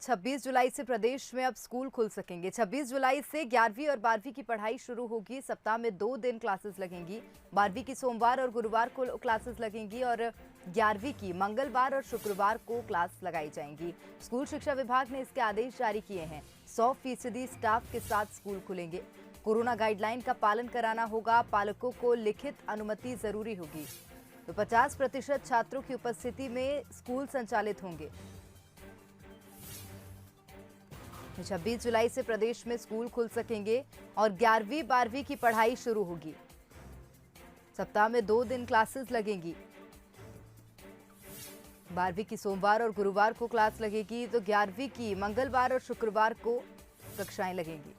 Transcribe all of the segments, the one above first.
26 जुलाई से प्रदेश में अब स्कूल खुल सकेंगे। 26 जुलाई से 11वीं और 12वीं की पढ़ाई शुरू होगी। सप्ताह में 2 दिन क्लासेस लगेंगी। 12वीं की सोमवार और गुरुवार को क्लासेस लगेंगी और 11वीं की मंगलवार और शुक्रवार को क्लास लगाई जाएंगी। स्कूल शिक्षा विभाग ने इसके आदेश जारी किए हैं। 100% स्टाफ के साथ स्कूल खुलेंगे। कोरोना गाइडलाइन का पालन कराना होगा। पालकों को लिखित अनुमति जरूरी होगी। तो 50% छात्रों की उपस्थिति में स्कूल संचालित होंगे। 26 जुलाई से प्रदेश में स्कूल खुल सकेंगे और 11वीं 12वीं की पढ़ाई शुरू होगी। सप्ताह में 2 दिन क्लासेस लगेंगी। 12वीं की सोमवार और गुरुवार को क्लास लगेगी तो 11वीं की मंगलवार और शुक्रवार को कक्षाएं लगेंगी।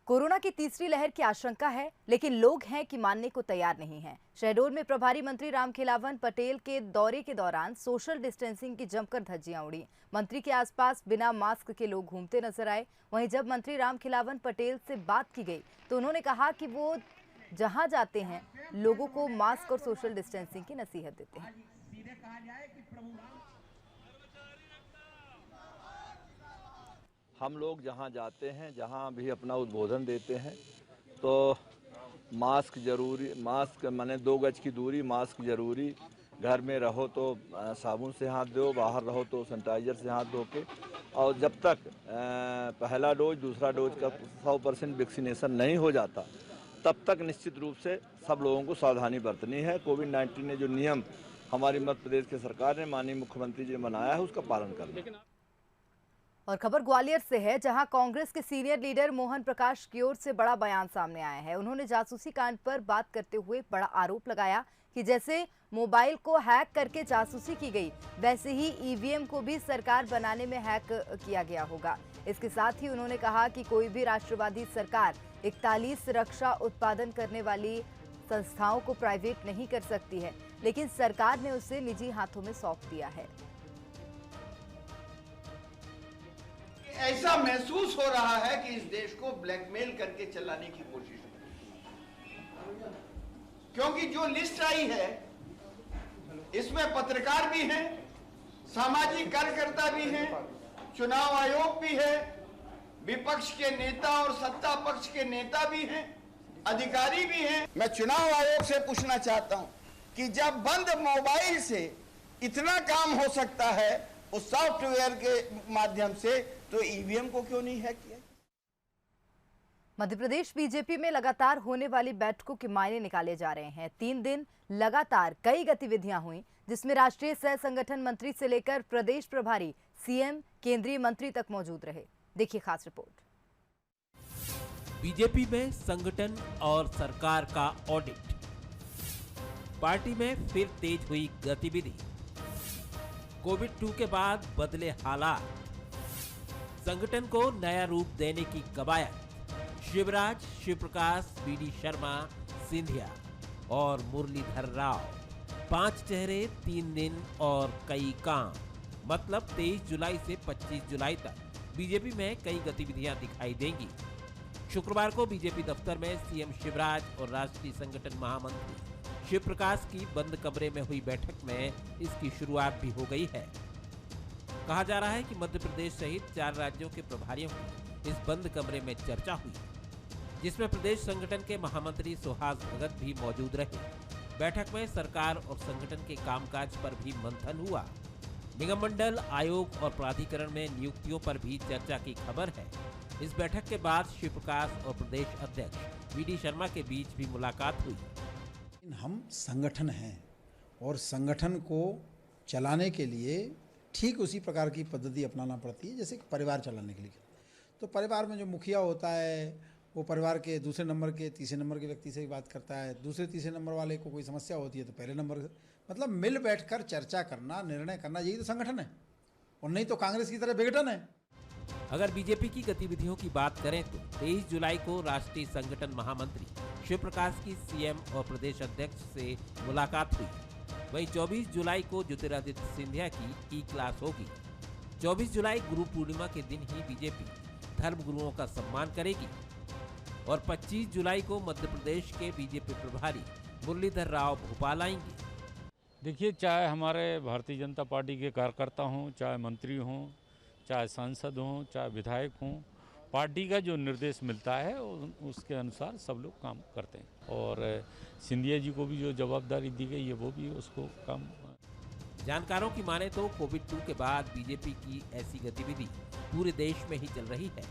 कोरोना की तीसरी लहर की आशंका है, लेकिन लोग हैं कि मानने को तैयार नहीं हैं। शहडोल में प्रभारी मंत्री रामखेलावन पटेल के दौरे के दौरान सोशल डिस्टेंसिंग की जमकर धज्जियां उड़ी। मंत्री के आसपास बिना मास्क के लोग घूमते नजर आए। वहीं जब मंत्री रामखेलावन पटेल से बात की गई तो उन्होंने कहा कि वो जहां जाते हैं लोगों को मास्क और सोशल डिस्टेंसिंग की नसीहत देते हैं। हम लोग जहाँ जाते हैं, जहाँ भी अपना उद्बोधन देते हैं तो मास्क जरूरी, मास्क माने 2 गज की दूरी, मास्क जरूरी। घर में रहो तो साबुन से हाथ धो, बाहर रहो तो सैनिटाइजर से हाथ धो के। और जब तक पहला डोज दूसरा डोज का 100% वैक्सीनेशन नहीं हो जाता तब तक निश्चित रूप से सब लोगों को सावधानी बरतनी है। कोविड-19 ने जो नियम हमारी मध्य प्रदेश की सरकार ने, माननीय मुख्यमंत्री जी ने बनाया है, उसका पालन करना। और खबर ग्वालियर से है, जहां कांग्रेस के सीनियर लीडर मोहन प्रकाश की ओर से बड़ा बयान सामने आया है। उन्होंने जासूसी कांड पर बात करते हुए बड़ा आरोप लगाया कि जैसे मोबाइल को हैक करके जासूसी की गई, वैसे ही ईवीएम को भी सरकार बनाने में हैक किया गया होगा। इसके साथ ही उन्होंने कहा कि कोई भी राष्ट्रवादी सरकार 41 रक्षा उत्पादन करने वाली संस्थाओं को प्राइवेट नहीं कर सकती है, लेकिन सरकार ने उसे निजी हाथों में सौंप दिया है। ऐसा महसूस हो रहा है कि इस देश को ब्लैकमेल करके चलाने की कोशिश है, क्योंकि जो लिस्ट आई है इसमें पत्रकार भी हैं, सामाजिक कार्यकर्ता भी हैं, चुनाव आयोग भी है, विपक्ष के नेता और सत्ता पक्ष के नेता भी हैं, अधिकारी भी हैं। मैं चुनाव आयोग से पूछना चाहता हूं कि जब बंद मोबाइल से इतना काम हो सकता है उस सॉफ्टवेयर के माध्यम से, तो ईवीएम को क्यों नहीं हैक किया? मध्य प्रदेश बीजेपी में लगातार होने वाली बैठकों के मायने निकाले जा रहे हैं। 3 दिन लगातार कई गतिविधियां हुई, जिसमें राष्ट्रीय सह संगठन मंत्री से लेकर प्रदेश प्रभारी, सीएम, केंद्रीय मंत्री तक मौजूद रहे। देखिए खास रिपोर्ट। बीजेपी में संगठन और सरकार का ऑडिट। पार्टी में फिर तेज हुई गतिविधि। कोविड-2 के बाद बदले हालात। संगठन को नया रूप देने की कवायद। शिवराज, शिवप्रकाश, बीडी शर्मा, सिंधिया और मुरलीधर राव। 5 चेहरे, 3 दिन और कई काम। मतलब 23 जुलाई से 25 जुलाई तक बीजेपी में कई गतिविधियां दिखाई देंगी। शुक्रवार को बीजेपी दफ्तर में सीएम शिवराज और राष्ट्रीय संगठन महामंत्री शिवप्रकाश की बंद कमरे में हुई बैठक में इसकी शुरुआत भी हो गई है। कहा जा रहा है कि मध्य प्रदेश सहित 4 राज्यों के प्रभारियों की इस बंद कमरे में चर्चा हुई, जिसमें प्रदेश संगठन के महामंत्री सुहास भगत भी मौजूद रहे। बैठक में सरकार और संगठन के कामकाज पर भी मंथन हुआ। निगम मंडल, आयोग और प्राधिकरण में नियुक्तियों पर भी चर्चा की खबर है। इस बैठक के बाद शिवप्रकाश और प्रदेश अध्यक्ष बीडी शर्मा के बीच भी मुलाकात हुई। हम संगठन हैं और संगठन को चलाने के लिए ठीक उसी प्रकार की पद्धति अपनाना पड़ती है जैसे कि परिवार चलाने के लिए। तो परिवार में जो मुखिया होता है वो परिवार के दूसरे नंबर के, तीसरे नंबर के व्यक्ति से बात करता है। दूसरे तीसरे नंबर वाले को कोई समस्या होती है तो पहले नंबर, मतलब मिल बैठकर चर्चा करना, निर्णय करना, यही तो संगठन है। और नहीं तो कांग्रेस की तरह विघटन है। अगर बीजेपी की गतिविधियों की बात करें तो 23 जुलाई को राष्ट्रीय संगठन महामंत्री शिवप्रकाश की सीएम और प्रदेश अध्यक्ष से मुलाकात हुई। वहीं 24 जुलाई को ज्योतिरादित्य सिंधिया की ई क्लास होगी। 24 जुलाई गुरु पूर्णिमा के दिन ही बीजेपी धर्म गुरुओं का सम्मान करेगी और 25 जुलाई को मध्य प्रदेश के बीजेपी प्रभारी मुरलीधर राव भोपाल आएंगे। देखिए, चाहे हमारे भारतीय जनता पार्टी के कार्यकर्ता हों, चाहे मंत्री हों, चाहे सांसद हों, चाहे विधायक हों, पार्टी का जो निर्देश मिलता है उसके अनुसार सब लोग काम करते हैं। और सिंधिया जी को भी जो जवाबदारी दी गई है वो भी उसको काम। जानकारों की माने तो कोविड-2 के बाद बीजेपी की ऐसी गतिविधि पूरे देश में ही चल रही है।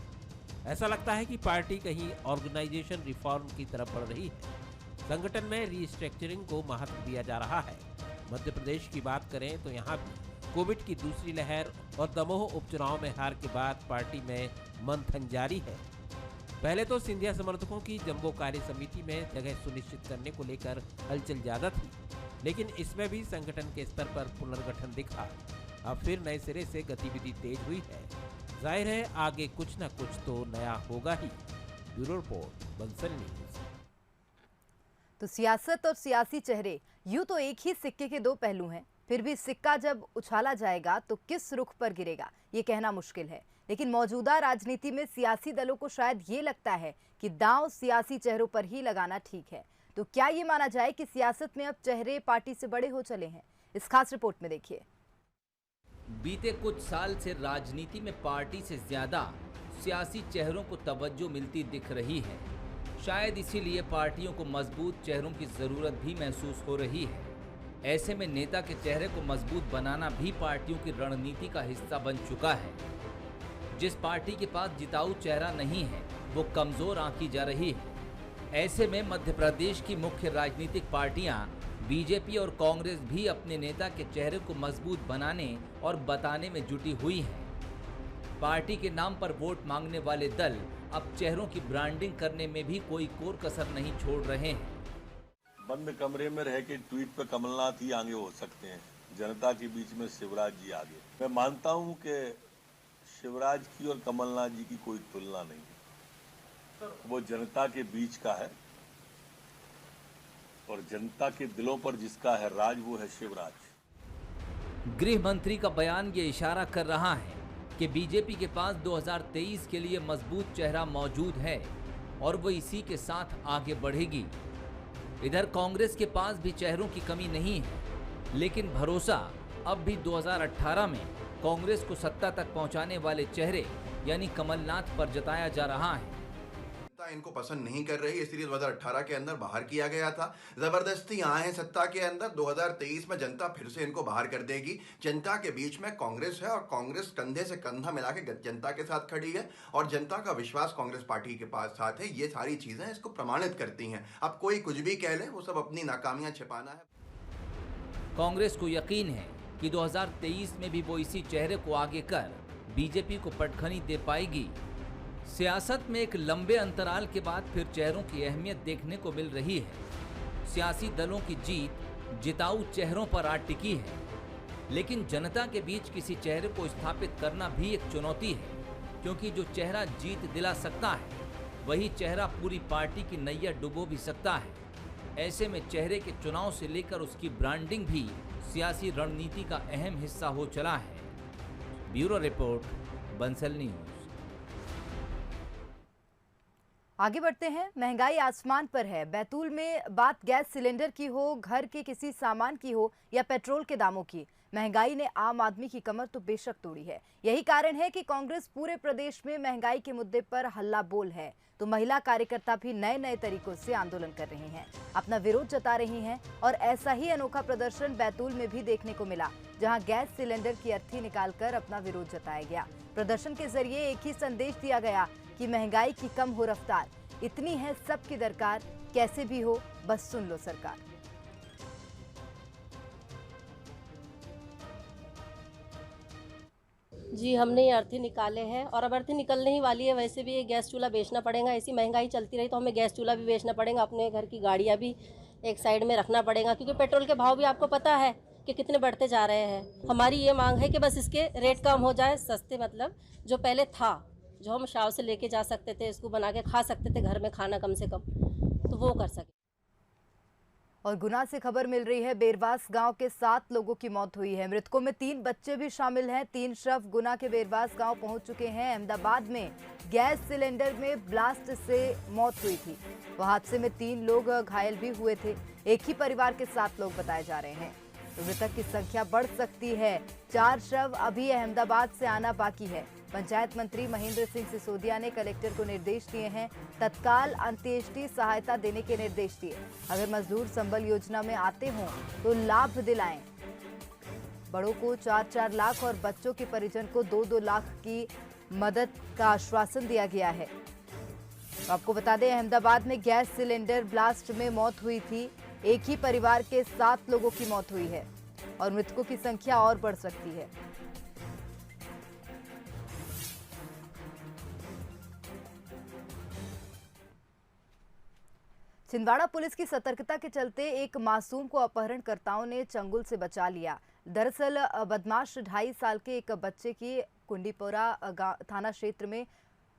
ऐसा लगता है कि पार्टी कहीं ऑर्गेनाइजेशन रिफॉर्म की तरफ बढ़ रही है। संगठन में रीस्ट्रक्चरिंग को महत्व दिया जा रहा है। मध्य प्रदेश की बात करें तो यहाँ भी कोविड की दूसरी लहर और दमोह उपचुनाव में हार के बाद पार्टी में मंथन जारी है। पहले तो सिंधिया समर्थकों की जंबो कार्य समिति में जगह सुनिश्चित करने को लेकर हलचल ज्यादा थी, लेकिन इसमें भी संगठन के स्तर पर पुनर्गठन दिखा। अब फिर नए सिरे से गतिविधि तेज हुई है। जाहिर है आगे कुछ न कुछ तो नया होगा ही। Bureau report, Bansal news. तो सियासत और सियासी चेहरे यूं तो एक ही सिक्के के दो पहलू हैं, फिर भी सिक्का जब उछाला जाएगा तो किस रुख पर गिरेगा ये कहना मुश्किल है। लेकिन मौजूदा राजनीति में सियासी दलों को शायद ये लगता है कि दांव सियासी चेहरों पर ही लगाना ठीक है। तो क्या ये माना जाए कि सियासत में अब चेहरे पार्टी से बड़े हो चले हैं? इस खास रिपोर्ट में देखिए। बीते कुछ साल से राजनीति में पार्टी से ज्यादा सियासी चेहरों को तवज्जो मिलती दिख रही है। शायद इसीलिए पार्टियों को मजबूत चेहरों की जरूरत भी महसूस हो रही है। ऐसे में नेता के चेहरे को मजबूत बनाना भी पार्टियों की रणनीति का हिस्सा बन चुका है। जिस पार्टी के पास जिताऊ चेहरा नहीं है वो कमजोर आंकी जा रही है। ऐसे में मध्य प्रदेश की मुख्य राजनीतिक पार्टियां बीजेपी और कांग्रेस भी अपने नेता के चेहरे को मजबूत बनाने और बताने में जुटी हुई हैं। पार्टी के नाम पर वोट मांगने वाले दल अब चेहरों की ब्रांडिंग करने में भी कोई कोर कसर नहीं छोड़ रहे हैं। बंद कमरे में रह के ट्वीट पे कमलनाथ ही आगे हो सकते हैं, जनता के बीच में शिवराज जी आगे। मैं मानता हूं कि शिवराज की और कमलनाथ जी की कोई तुलना नहीं है। वो जनता के बीच का है और जनता के दिलों पर जिसका है राज वो है शिवराज। गृह मंत्री का बयान ये इशारा कर रहा है कि बीजेपी के पास 2023 के लिए मजबूत चेहरा मौजूद है और वो इसी के साथ आगे बढ़ेगी। इधर कांग्रेस के पास भी चेहरों की कमी नहीं है, लेकिन भरोसा अब भी 2018 में कांग्रेस को सत्ता तक पहुंचाने वाले चेहरे यानी कमलनाथ पर जताया जा रहा है। इनको पसंद नहीं कर रही, इसलिए 2018 के अंदर बाहर किया गया था। जबरदस्ती आए हैं सत्ता के अंदर। 2023 में जनता फिर से इनको बाहर कर देगी। जनता के बीच में कांग्रेस है और कांग्रेस कंधे से कंधा मिला के जनता के साथ खड़ी है और जनता का विश्वास कांग्रेस पार्टी के पास साथ है। ये सारी चीजें इसको प्रमाणित करती हैं। अब कोई कुछ भी कह ले, वो सब अपनी नाकामियां छिपाना है। कांग्रेस को यकीन है कि 2023 में भी वो इसी चेहरे को आगे कर बीजेपी को पटखनी दे पाएगी। सियासत में एक लंबे अंतराल के बाद फिर चेहरों की अहमियत देखने को मिल रही है। सियासी दलों की जीत जिताऊ चेहरों पर आ टिकी है, लेकिन जनता के बीच किसी चेहरे को स्थापित करना भी एक चुनौती है, क्योंकि जो चेहरा जीत दिला सकता है वही चेहरा पूरी पार्टी की नैया डुबो भी सकता है। ऐसे में चेहरे के चुनाव से लेकर उसकी ब्रांडिंग भी सियासी रणनीति का अहम हिस्सा हो चला है। Bureau report, Bansal news. आगे बढ़ते हैं। महंगाई आसमान पर है। बैतूल में बात गैस सिलेंडर की हो, घर के किसी सामान की हो या पेट्रोल के दामों की, महंगाई ने आम आदमी की कमर तो बेशक तोड़ी है। यही कारण है कि कांग्रेस पूरे प्रदेश में महंगाई के मुद्दे पर हल्ला बोल है, तो महिला कार्यकर्ता भी नए नए तरीकों से आंदोलन कर रही हैं, अपना विरोध जता रही हैं। और ऐसा ही अनोखा प्रदर्शन बैतूल में भी देखने को मिला, जहां गैस सिलेंडर की अर्थी निकालकर अपना विरोध जताया गया। प्रदर्शन के जरिए एक ही संदेश दिया गया कि महंगाई की कम हो रफ्तार, इतनी है सबकी दरकार, कैसे भी हो बस सुन लो सरकार। जी, हमने ये अर्थी निकाले हैं और अब अर्थी निकलने ही वाली है। वैसे भी ये गैस चूल्हा बेचना पड़ेगा। ऐसी महंगाई चलती रही तो हमें गैस चूल्हा भी बेचना पड़ेगा, अपने घर की गाड़ियाँ भी एक साइड में रखना पड़ेगा, क्योंकि पेट्रोल के भाव भी आपको पता है कि कितने बढ़ते जा रहे हैं। हमारी ये मांग है कि बस इसके रेट कम हो जाए, सस्ते, मतलब जो पहले था, जो हम शाव से लेके जा सकते थे, इसको बना के खा सकते थे घर में खाना कम से कम, तो वो कर सके। और गुना से खबर मिल रही है, बेरवास गांव के 7 लोगों की मौत हुई है। मृतकों में 3 बच्चे भी शामिल हैं। 3 शव गुना के बेरवास गांव पहुंच चुके हैं। अहमदाबाद में गैस सिलेंडर में ब्लास्ट से मौत हुई थी। वह हादसे में 3 लोग घायल भी हुए थे। एक ही परिवार के 7 लोग बताए जा रहे हैं। तो मृतक की संख्या बढ़ सकती है। 4 शव अभी अहमदाबाद से आना बाकी है। पंचायत मंत्री महेंद्र सिंह सिसोदिया ने कलेक्टर को निर्देश दिए हैं, तत्काल अंत्येष्टि सहायता देने के निर्देश दिए। अगर मजदूर संबल योजना में आते हों तो लाभ दिलाएं। बड़ों को 4-4 लाख और बच्चों के परिजन को 2-2 लाख की मदद का आश्वासन दिया गया है। तो आपको बता दें, अहमदाबाद में गैस सिलेंडर ब्लास्ट में मौत हुई थी। एक ही परिवार के 7 लोगों की मौत हुई है और मृतकों की संख्या और बढ़ सकती है। छिंदवाड़ा पुलिस की सतर्कता के चलते एक मासूम को अपहरणकर्ताओं ने चंगुल से बचा लिया। दरअसल बदमाश 2.5 साल के एक बच्चे की कुंडीपुरा थाना क्षेत्र में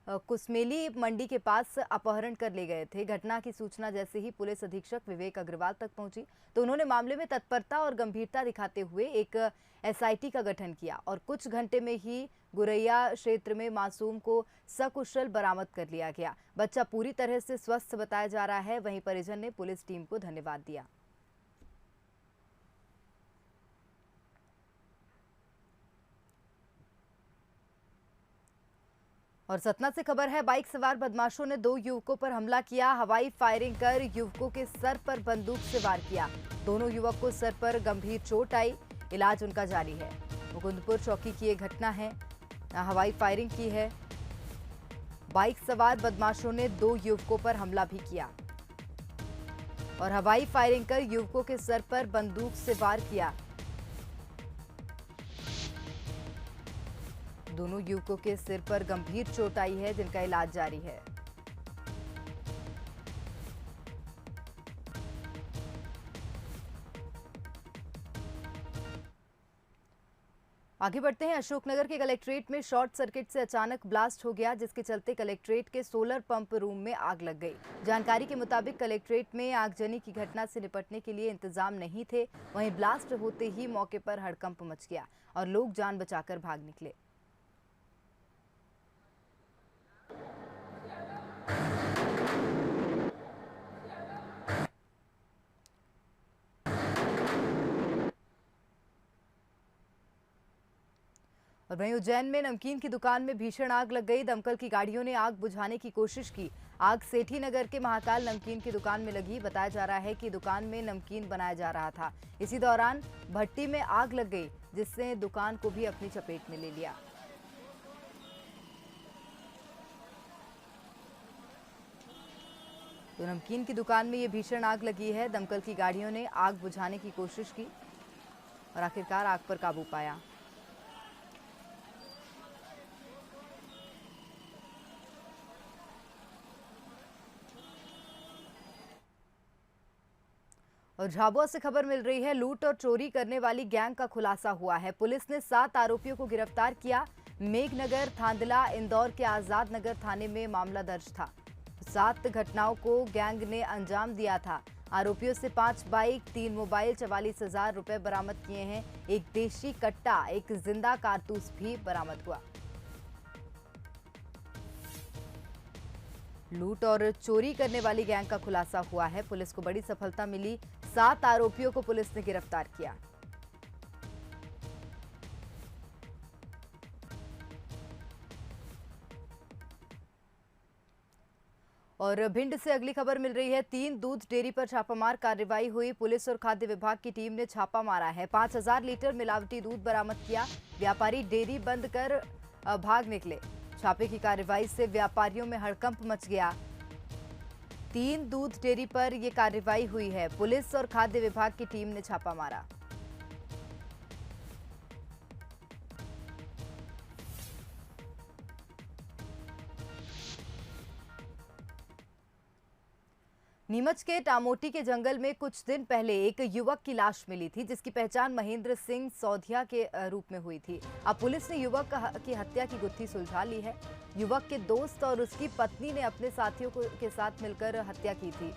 कुसमेली मंडी के पास अपहरण कर ले गए थे। घटना की सूचना जैसे ही पुलिस अधीक्षक विवेक अग्रवाल तक पहुंची तो उन्होंने मामले में तत्परता और गंभीरता दिखाते हुए एक एसआईटी का गठन किया और कुछ घंटे में ही गुरैया क्षेत्र में मासूम को सकुशल बरामद कर लिया गया। बच्चा पूरी तरह से स्वस्थ बताया जा रहा है। वहीं परिजन ने पुलिस टीम को धन्यवाद दिया। और सतना से खबर है, बाइक सवार बदमाशों ने 2 युवकों पर हमला किया। हवाई फायरिंग कर युवकों के सर पर बंदूक से वार किया। दोनों युवक को सर पर गंभीर चोट आई, इलाज उनका जारी है। मुकुंदपुर चौकी की ये घटना है, हवाई फायरिंग की है। बाइक सवार बदमाशों ने 2 युवकों पर हमला भी किया और हवाई फायरिंग कर युवकों के सर पर बंदूक से वार किया। दोनों युवकों के सिर पर गंभीर चोट आई है, जिनका इलाज जारी है। आगे बढ़ते हैं। अशोकनगर के कलेक्ट्रेट में शॉर्ट सर्किट से अचानक ब्लास्ट हो गया, जिसके चलते कलेक्ट्रेट के सोलर पंप रूम में आग लग गई। जानकारी के मुताबिक कलेक्ट्रेट में आगजनी की घटना से निपटने के लिए इंतजाम नहीं थे। वहीं ब्लास्ट होते ही मौके पर हड़कंप मच गया और लोग जान बचाकर भाग निकले। और वहीं उज्जैन में नमकीन की दुकान में भीषण आग लग गई। दमकल की गाड़ियों ने आग बुझाने की कोशिश की। आग सेठी नगर के महाकाल नमकीन की दुकान में लगी। बताया जा रहा है कि दुकान में नमकीन बनाया जा रहा था। इसी दौरान भट्टी में आग लग गई, जिससे दुकान को भी अपनी चपेट में ले लिया। तो नमकीन की दुकान में ये भीषण आग लगी है। दमकल की गाड़ियों ने आग बुझाने की कोशिश की और आखिरकार आग पर काबू पाया। और झाबुआ से खबर मिल रही है, लूट और चोरी करने वाली गैंग का खुलासा हुआ है। पुलिस ने 7 आरोपियों को गिरफ्तार किया। मेघनगर, थांदला, इंदौर के आजाद नगर थाने में मामला दर्ज था। 7 घटनाओं को गैंग ने अंजाम दिया था। आरोपियों से 5 बाइक, 3 मोबाइल, 44,000 रुपए बरामद किए हैं। एक देशी कट्टा, एक जिंदा कारतूस भी बरामद हुआ। लूट और चोरी करने वाली गैंग का खुलासा हुआ है। पुलिस को बड़ी सफलता मिली। 7 आरोपियों को पुलिस ने गिरफ्तार किया। और भिंड से अगली खबर मिल रही है। 3 दूध डेयरी पर छापामार कार्रवाई हुई। पुलिस और खाद्य विभाग की टीम ने छापा मारा है। 5,000 लीटर मिलावटी दूध बरामद किया। व्यापारी डेयरी बंद कर भाग निकले। छापे की कार्रवाई से व्यापारियों में हड़कंप मच गया। 3 दूध डेयरी पर यह कार्रवाई हुई है। पुलिस और खाद्य विभाग की टीम ने छापा मारा। नीमच के टामोटी के जंगल में कुछ दिन पहले एक युवक की लाश मिली थी, जिसकी पहचान महेंद्र सिंह सौधिया के रूप में हुई थी। अब पुलिस ने युवक की हत्या की गुत्थी सुलझा ली है। युवक के दोस्त और उसकी पत्नी ने अपने साथियों के साथ मिलकर हत्या की थी।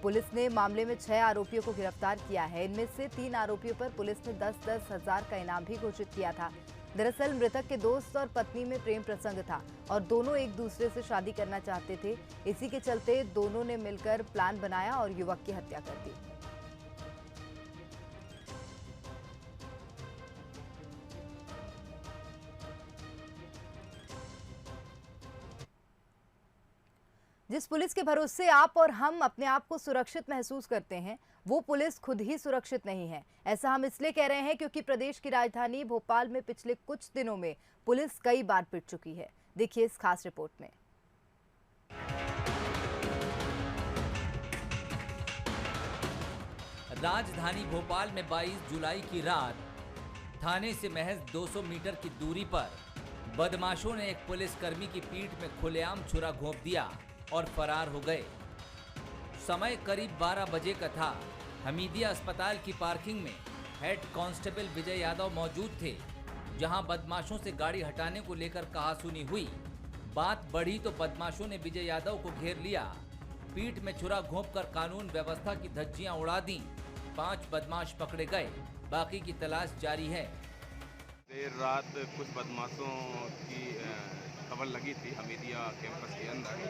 पुलिस ने मामले में 6 आरोपियों को गिरफ्तार किया है। इनमें से 3 आरोपियों पर पुलिस ने 10-10 हजार का इनाम भी घोषित किया था। दरअसल मृतक के दोस्त और पत्नी में प्रेम प्रसंग था और दोनों एक दूसरे से शादी करना चाहते थे। इसी के चलते दोनों ने मिलकर प्लान बनाया और युवक की हत्या कर दी। जिस पुलिस के भरोसे आप और हम अपने आप को सुरक्षित महसूस करते हैं, वो पुलिस खुद ही सुरक्षित नहीं है। ऐसा हम इसलिए कह रहे हैं क्योंकि प्रदेश की राजधानी भोपाल में पिछले कुछ दिनों में पुलिस कई बार पिट चुकी है। देखिए इस खास रिपोर्ट में। राजधानी भोपाल में 22 जुलाई की रात थाने से महज 200 मीटर की दूरी पर बदमाशों ने एक पुलिसकर्मी की पीठ में खुलेआम छुरा घोंप दिया और फरार हो गए। समय करीब 12 बजे का था। हमीदिया अस्पताल की पार्किंग में हेड कांस्टेबल विजय यादव मौजूद थे, जहां बदमाशों से गाड़ी हटाने को लेकर कहासुनी हुई। बात बढ़ी तो बदमाशों ने विजय यादव को घेर लिया, पीठ में छुरा घोंपकर कानून व्यवस्था की धज्जियां उड़ा दी। 5 बदमाश पकड़े गए, बाकी की तलाश जारी है। देर रात कुछ बदमाशों की खबर लगी थी हमीदिया कैंपस के अंदर,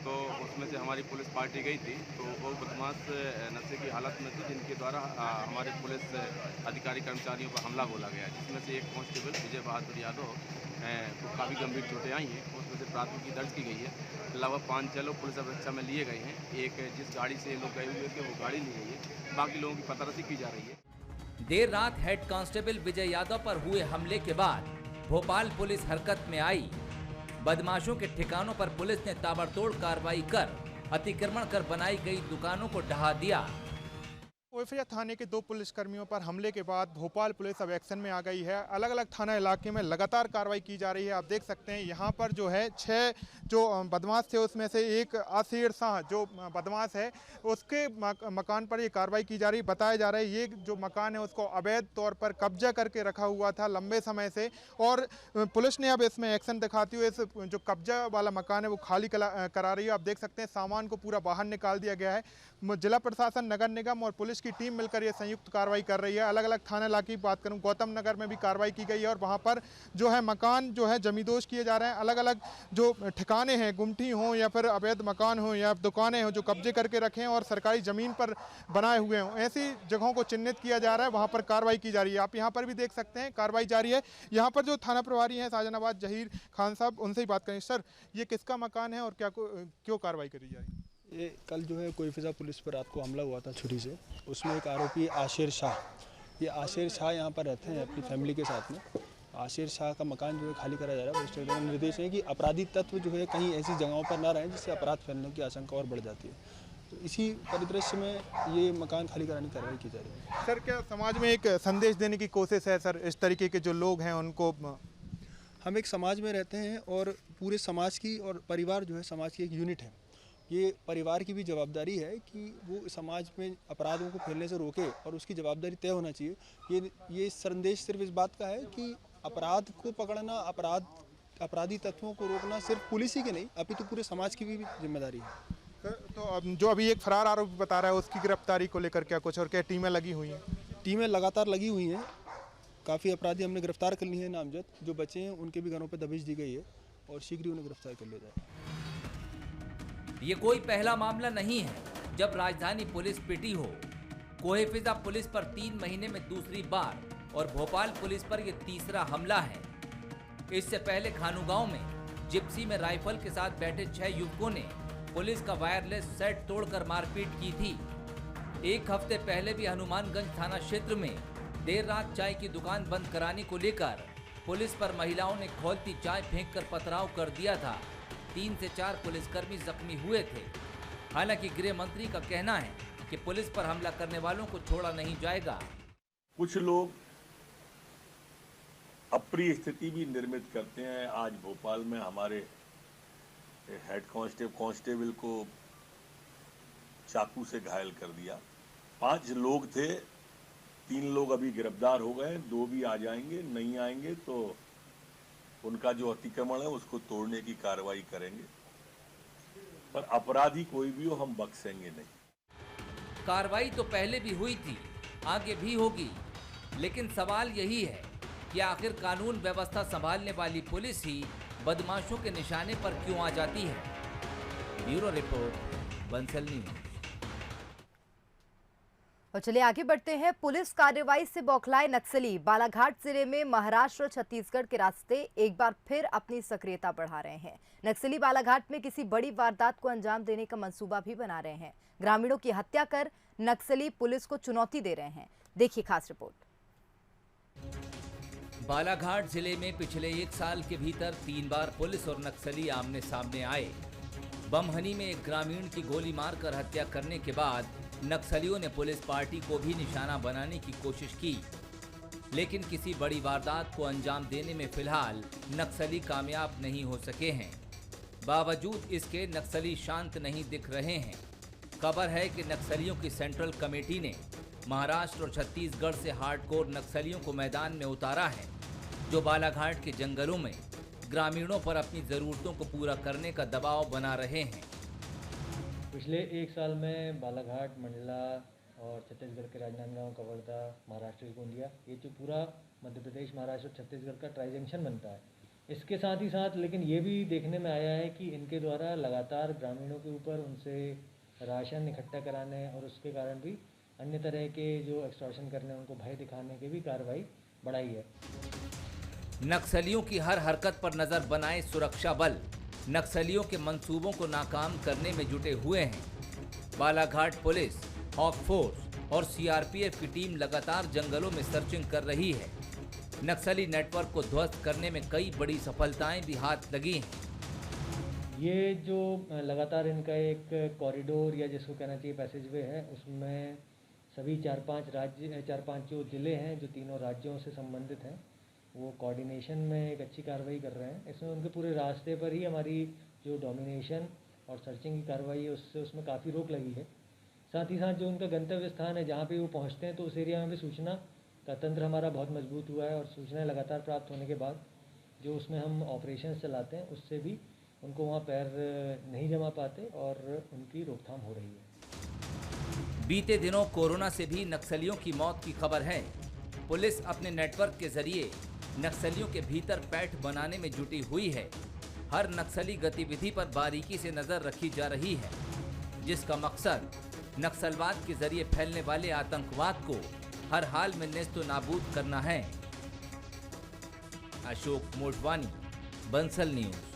तो उसमें से हमारी पुलिस पार्टी गई थी। तो वो बदमाश नशे की हालत में थे, जिनके द्वारा हमारे पुलिस अधिकारी कर्मचारियों पर हमला बोला गया, जिसमें से एक कांस्टेबल विजय बहादुर यादव को काफ़ी गंभीर चोटें आई हैं। उसमें से प्राथमिकी दर्ज की गई है। लगभग 5-6 लोग पुलिस अपेक्षा में लिए गए हैं। एक जिस गाड़ी से लोग गए हुए थे वो गाड़ी ली गई है। बाकी लोगों की पतारसी की जा रही है। देर रात हेड कांस्टेबल विजय यादव पर हुए हमले के बाद भोपाल पुलिस हरकत में आई। बदमाशों के ठिकानों पर पुलिस ने ताबड़तोड़ कार्रवाई कर अतिक्रमण कर बनाई गई दुकानों को ढहा दिया। कोइफिया थाने के 2 पुलिसकर्मियों पर हमले के बाद भोपाल पुलिस अब एक्शन में आ गई है। अलग अलग थाना इलाके में लगातार कार्रवाई की जा रही है। आप देख सकते हैं यहाँ पर जो है 6 जो बदमाश थे, उसमें से एक आसिर शाह जो बदमाश है, उसके मकान पर ये कार्रवाई की जा रही है। बताया जा रहा है ये जो मकान है उसको अवैध तौर पर कब्जा करके रखा हुआ था लंबे समय से, और पुलिस ने अब इसमें एक्शन दिखाती हुए इस जो कब्जा वाला मकान है वो खाली करा रही है। आप देख सकते हैं सामान को पूरा बाहर निकाल दिया गया है। जिला प्रशासन, नगर निगम और पुलिस की टीम मिलकर ये संयुक्त कार्रवाई कर रही है। अलग अलग थाना इलाके की बात करूं, गौतम नगर में भी कार्रवाई की गई है और वहां पर जो है मकान जो है जमींदोज किए जा रहे हैं। अलग अलग जो ठिकाने हैं, गुमठी हों या फिर अवैध मकान हों या दुकानें हों जो कब्जे करके रखे हैं और सरकारी ज़मीन पर बनाए हुए हों, ऐसी जगहों को चिन्हित किया जा रहा है। वहाँ पर कार्रवाई की जा रही है। आप यहाँ पर भी देख सकते हैं कार्रवाई जारी है। यहाँ पर जो थाना प्रभारी हैं साजनाबाद जहीर खान साहब, उनसे ही बात करें। सर, ये किसका मकान है और क्यों कार्रवाई करी जा रही है? ये कल जो है कोइफिजा पुलिस पर रात को हमला हुआ था छुरी से। उसमें एक आरोपी आशिर शाह, ये आशिर शाह यहाँ पर रहते हैं अपनी फैमिली के साथ में। आशिर शाह का मकान जो है खाली करा जा रहा है। पुलिस के निर्देश है कि अपराधी तत्व जो है कहीं ऐसी जगहों पर ना रहें जिससे अपराध फैलने की आशंका और बढ़ जाती है। तो इसी परिदृश्य में ये मकान खाली कराने की कार्रवाई की जा रही है। सर, क्या समाज में एक संदेश देने की कोशिश है सर, इस तरीके के जो लोग हैं उनको? हम एक समाज में रहते हैं और पूरे समाज की और परिवार जो है समाज की एक यूनिट है। ये परिवार की भी जवाबदारी है कि वो समाज में अपराधों को फैलने से रोके और उसकी जवाबदारी तय होना चाहिए। ये संदेश सिर्फ इस बात का है कि अपराध को पकड़ना, अपराधी तत्वों को रोकना सिर्फ पुलिस ही के नहीं अपितु पूरे समाज की भी जिम्मेदारी है। तो जो अभी एक फरार आरोपी बता रहा है उसकी गिरफ्तारी को लेकर क्या कुछ और क्या टीमें लगी हुई हैं? टीमें लगातार लगी हुई हैं। काफ़ी अपराधी हमने गिरफ्तार कर लिए हैं। नामजद जो बचे हैं उनके भी घरों पर दबिश दी गई है और शीघ्र ही उन्हें गिरफ्तार कर लिया जाए। ये कोई पहला मामला नहीं है जब राजधानी पुलिस पिटी हो। कोइफिजा पुलिस पर 3 महीने में दूसरी बार और भोपाल पुलिस पर यह तीसरा हमला है। इससे पहले खानूगांव में जिप्सी में राइफल के साथ बैठे 6 युवकों ने पुलिस का वायरलेस सेट तोड़कर मारपीट की थी। एक हफ्ते पहले भी हनुमानगंज थाना क्षेत्र में देर रात चाय की दुकान बंद कराने को लेकर पुलिस पर महिलाओं ने खौलती चाय फेंककर पथराव कर दिया था। 3 से 4 पुलिसकर्मी जख्मी हुए थे। हालांकि गृह मंत्री का कहना है कि पुलिस पर हमला करने वालों को छोड़ा नहीं जाएगा। कुछ लोग अप्रिय स्थिति भी निर्मित करते हैं। आज भोपाल में हमारे हेड कांस्टेबल को चाकू से घायल कर दिया। 5 लोग थे, 3 लोग अभी गिरफ्तार हो गए, 2 भी आ जाएंगे। नहीं आएंगे तो उनका जो अतिक्रमण है उसको तोड़ने की कार्रवाई करेंगे। पर अपराधी कोई भी हो, हम बख्शेंगे नहीं। कार्रवाई तो पहले भी हुई थी, आगे भी होगी, लेकिन सवाल यही है कि आखिर कानून व्यवस्था संभालने वाली पुलिस ही बदमाशों के निशाने पर क्यों आ जाती है। Bureau report, Bansal news. और चलिए आगे बढ़ते हैं। पुलिस कार्रवाई से बौखलाए नक्सली बालाघाट जिले में महाराष्ट्र और छत्तीसगढ़ के रास्ते एक बार फिर अपनी सक्रियता बढ़ा रहे हैं। नक्सली बालाघाट में किसी बड़ी वारदात को अंजाम देने का मंसूबा भी बना रहे हैं। ग्रामीणों की हत्या कर नक्सली पुलिस को चुनौती दे रहे हैं। देखिए खास रिपोर्ट। बालाघाट जिले में पिछले 1 साल के भीतर 3 बार पुलिस और नक्सली आमने सामने आए। बमहनी में एक ग्रामीण की गोली मारकर हत्या करने के बाद नक्सलियों ने पुलिस पार्टी को भी निशाना बनाने की कोशिश की, लेकिन किसी बड़ी वारदात को अंजाम देने में फिलहाल नक्सली कामयाब नहीं हो सके हैं। बावजूद इसके नक्सली शांत नहीं दिख रहे हैं। खबर है कि नक्सलियों की सेंट्रल कमेटी ने महाराष्ट्र और छत्तीसगढ़ से हार्डकोर नक्सलियों को मैदान में उतारा है, जो बालाघाट के जंगलों में ग्रामीणों पर अपनी ज़रूरतों को पूरा करने का दबाव बना रहे हैं। पिछले 1 साल में बालाघाट, मंडला और छत्तीसगढ़ के राजनांदगांव, कवर्धा, महाराष्ट्र की गोंदिया, ये जो पूरा मध्य प्रदेश, महाराष्ट्र और छत्तीसगढ़ का ट्राई जंक्शन बनता है। इसके साथ ही साथ लेकिन ये भी देखने में आया है कि इनके द्वारा लगातार ग्रामीणों के ऊपर उनसे राशन इकट्ठा कराने और उसके कारण भी अन्य तरह के जो एक्सटॉर्शन करने, उनको भय दिखाने की भी कार्रवाई बढ़ाई है। नक्सलियों की हर हरकत पर नजर बनाए सुरक्षा बल नक्सलियों के मंसूबों को नाकाम करने में जुटे हुए हैं। बालाघाट पुलिस, हॉक फोर्स और सीआरपीएफ की टीम लगातार जंगलों में सर्चिंग कर रही है। नक्सली नेटवर्क को ध्वस्त करने में कई बड़ी सफलताएं भी हाथ लगी हैं। ये जो लगातार इनका एक कॉरिडोर या जिसको कहना चाहिए पैसेजवे है, उसमें सभी 4-5 जो ज़िले हैं जो तीनों राज्यों से संबंधित हैं, वो कोऑर्डिनेशन में एक अच्छी कार्रवाई कर रहे हैं। इसमें उनके पूरे रास्ते पर ही हमारी जो डोमिनेशन और सर्चिंग की कार्रवाई है उसमें काफ़ी रोक लगी है। साथ ही साथ जो उनका गंतव्य स्थान है जहाँ पे वो पहुँचते हैं, तो उस एरिया में भी सूचना का तंत्र हमारा बहुत मजबूत हुआ है और सूचनाएं लगातार प्राप्त होने के बाद जो उसमें हम ऑपरेशन चलाते हैं, उससे भी उनको वहाँ पैर नहीं जमा पाते और उनकी रोकथाम हो रही है। बीते दिनों कोरोना से भी नक्सलियों की मौत की खबर है। पुलिस अपने नेटवर्क के जरिए नक्सलियों के भीतर पैठ बनाने में जुटी हुई है। हर नक्सली गतिविधि पर बारीकी से नजर रखी जा रही है, जिसका मकसद नक्सलवाद के जरिए फैलने वाले आतंकवाद को हर हाल में नेस्तो नाबूद करना है। अशोक मोटवानी, बंसल न्यूज।